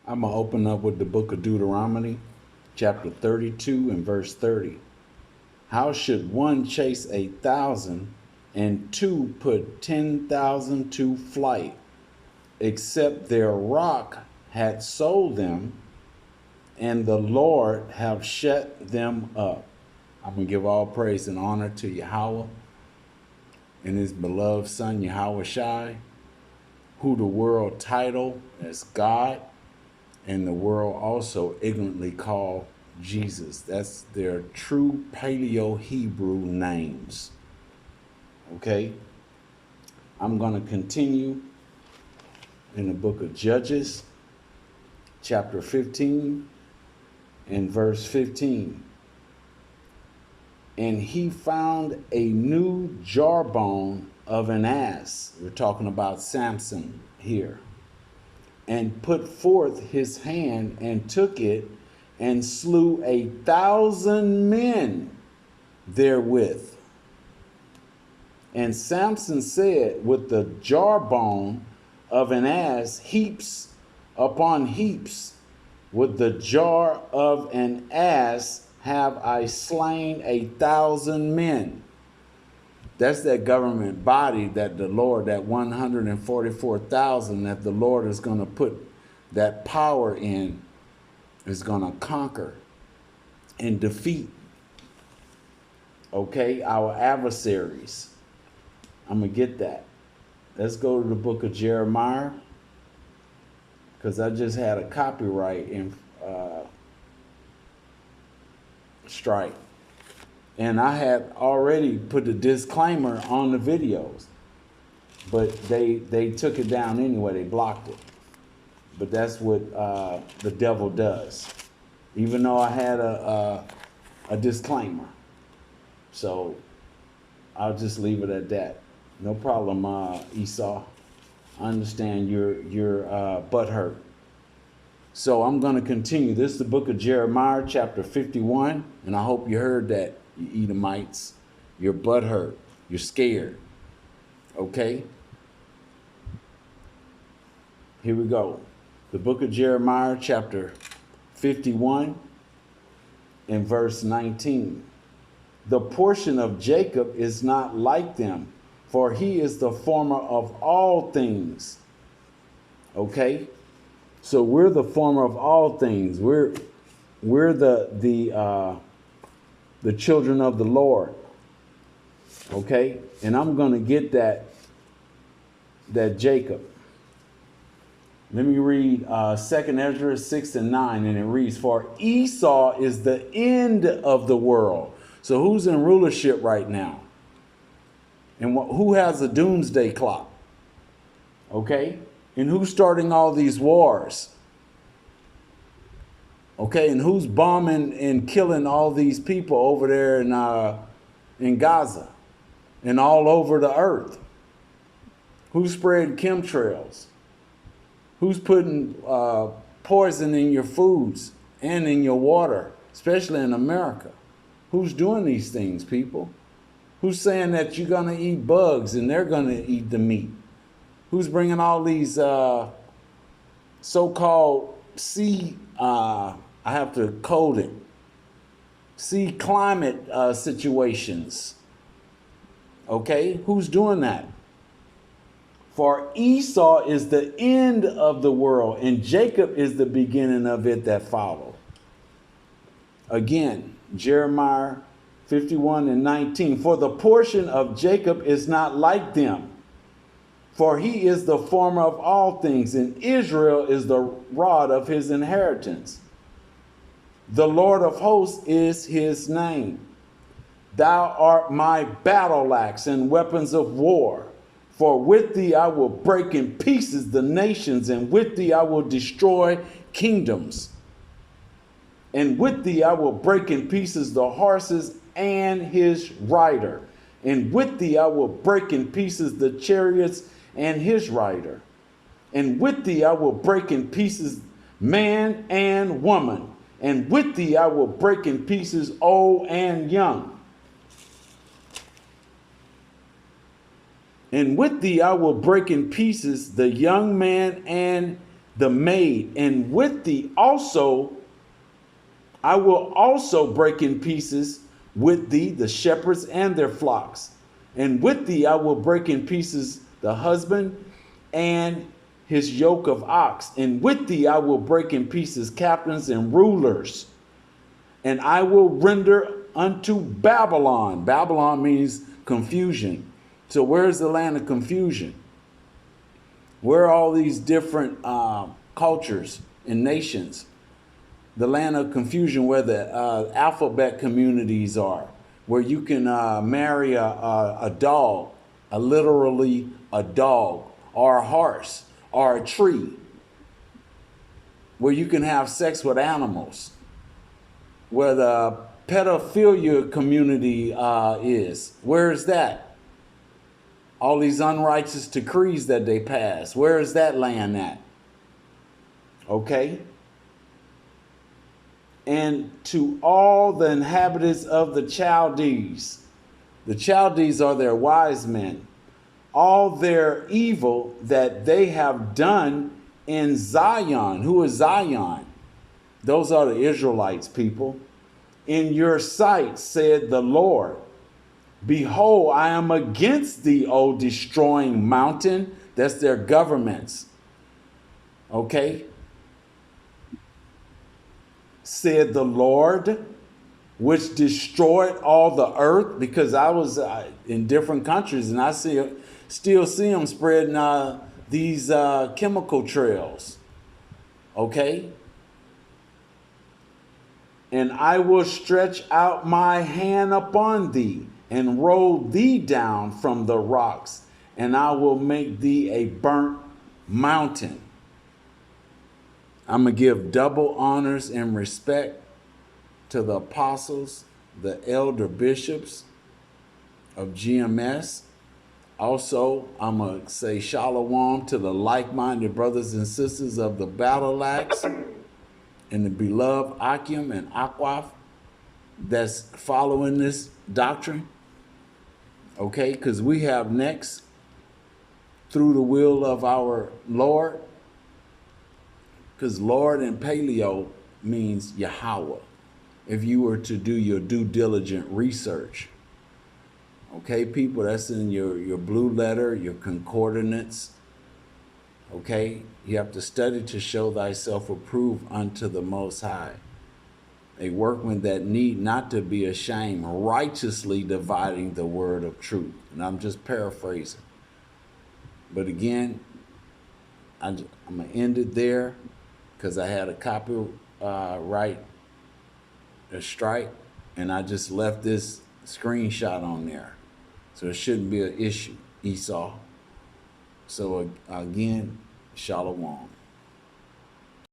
I'm going to open up with the book of Deuteronomy, chapter 32 and verse 30. How should one chase 1,000 and two put 10,000 to flight, except their rock had sold them, and the Lord have shut them up? I'm going to give all praise and honor to Yahweh and his beloved son, Yahweh Shai, who the world title as God, and the world also ignorantly call Jesus. That's their true Paleo Hebrew names. Okay? I'm going to continue in the book of Judges, chapter 15 and verse 15. And he found a new jawbone of an ass. We're talking about Samson here. And put forth his hand and took it and slew 1,000 men therewith. And Samson said, with the jawbone of an ass, heaps upon heaps, with the jar of an ass have I slain 1,000 men. That's that government body that the Lord, that 144,000 that the Lord is going to put that power in, is going to conquer and defeat, okay, our adversaries. I'm going to get that. Let's go to the book of Jeremiah, because I just had a copyright in strike. And I had already put the disclaimer on the videos, but they took it down anyway. They blocked it. But that's what the devil does. Even though I had a disclaimer, so I'll just leave it at that. No problem, Esau. I understand your butthurt. So I'm going to continue. This is the book of Jeremiah, chapter 51, and I hope you heard that. You Edomites, your butt hurt, you're scared. Okay? Here we go. The book of Jeremiah, chapter 51, and verse 19. The portion of Jacob is not like them, for he is the former of all things. Okay? So we're the former of all things. We're the children of the Lord. Okay? And I'm going to get that Jacob. Let me read 2nd Ezra 6 and 9, and it reads, for Esau is the end of the world. So who's in rulership right now? And who has a doomsday clock? Okay? And who's starting all these wars? Okay, and who's bombing and killing all these people over there in Gaza and all over the earth? Who's spreading chemtrails? Who's putting poison in your foods and in your water, especially in America? Who's doing these things, people? Who's saying that you're going to eat bugs and they're going to eat the meat? Who's bringing all these so-called sea, I have to code it, sea climate situations? Okay, who's doing that? For Esau is the end of the world, and Jacob is the beginning of it that follow. Again, Jeremiah 51 and 19. For the portion of Jacob is not like them, for he is the former of all things, and Israel is the rod of his inheritance. The Lord of hosts is his name. Thou art my battle axe and weapons of war. For with thee I will break in pieces the nations, and with thee I will destroy kingdoms. And with thee I will break in pieces the horses and his rider. And with thee I will break in pieces the chariots and his rider. And with thee I will break in pieces man and woman. And with thee I will break in pieces old and young. And with thee I will break in pieces the young man and the maid, and with thee also I will also break in pieces with thee the shepherds and their flocks. And with thee I will break in pieces the husband and his yoke of ox. And with thee I will break in pieces captains and rulers. And I will render unto Babylon. Babylon means confusion. So where's the land of confusion? Where are all these different cultures and nations? The land of confusion, where the alphabet communities are, where you can marry a dog, literally a dog, or a horse, or a tree, where you can have sex with animals, where the pedophilia community is. Where is that? All these unrighteous decrees that they pass. Where is that land at? Okay? And to all the inhabitants of the Chaldees are their wise men, all their evil that they have done in Zion. Who is Zion? Those are the Israelites, people. In your sight, said the Lord, behold, I am against thee, O destroying mountain. That's their governments. Okay? Said the Lord, which destroyed all the earth. Because I was in different countries and I still see them spreading these chemical trails. Okay? And I will stretch out my hand upon thee and roll thee down from the rocks, and I will make thee a burnt mountain. I'm going to give double honors and respect to the apostles, the elder bishops of GMS. Also, I'm going to say shalom to the like-minded brothers and sisters of the Battle Axe and the beloved Akim and Akwaf that's following this doctrine. Okay, because we have next, through the will of our Lord, because Lord in Paleo means Yahweh, if you were to do your due diligent research. Okay, people, that's in your blue letter, your concordance. Okay, you have to study to show thyself approved unto the Most High, a workman that need not to be ashamed, righteously dividing the word of truth. And I'm just paraphrasing. But again, I'm going to end it there because I had a copyright strike, and I just left this screenshot on there. So it shouldn't be an issue, Esau. So again, shalom.